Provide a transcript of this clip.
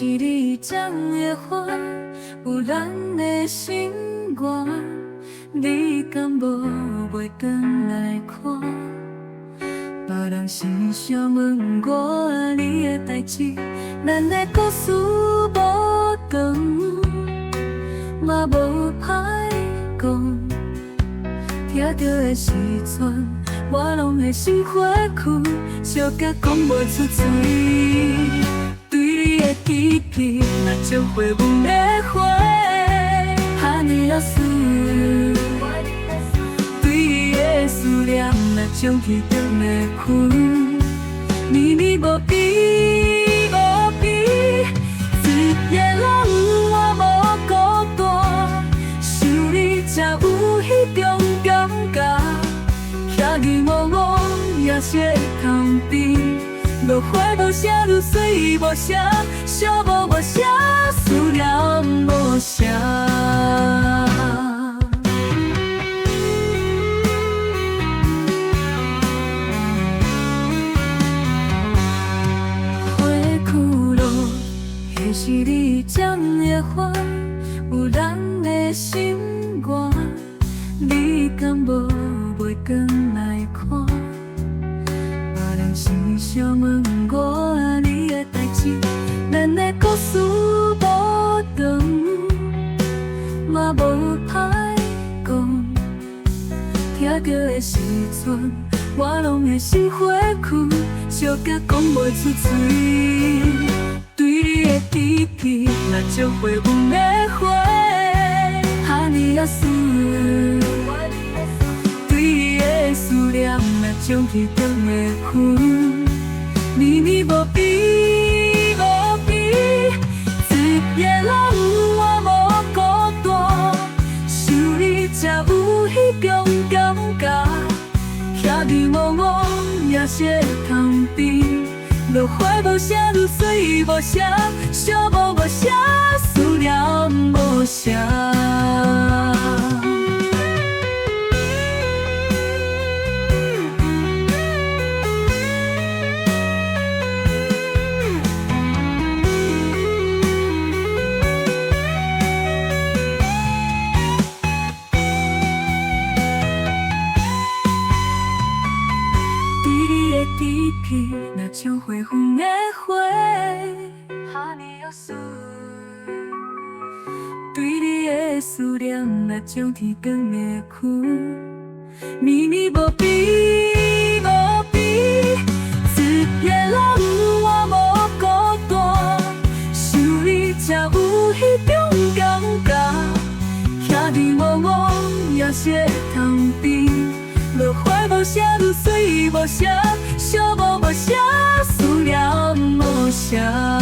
是你将的花，有咱的心愿，你敢无袂转来看？别人时常问我你的代志，咱的故事无长，嘛无歹讲。听到的时阵，我拢会心花开，笑甲讲袂出嘴。对你的记忆，若像花阮的花，哈尼老水。对你的思念，若像天长的开，绵绵无比无比。一夜拢我无孤单，想你才有迄种感觉。遐日茫茫也是会通变，落花无声，露水无声，寂寞无声，思念无声。是你将的花，有咱的心愿，你敢无袂转来看？别人时常问我你的代志，咱的故事无长，嘛无歹讲。听到的时阵，我拢会心花开，笑甲讲袂出嘴。对你的记忆，若像花阮的花，哈尼啊水。对你的思念，若像天长的开，绵绵无比无比。一夜拢我无孤单，想你才有迄种感觉。遐日茫茫也是会通变。落花无声，露水无声，寂寞无声，思念无声。对你的记忆，若像花粉的花，哈尼又水。对你的思念，若像天光的开，绵绵无比无比。一夜拢我无孤单，想你才有迄种感觉。遐日茫茫也是会通变，落花无声，露水无声，寂寞无声，思念无声。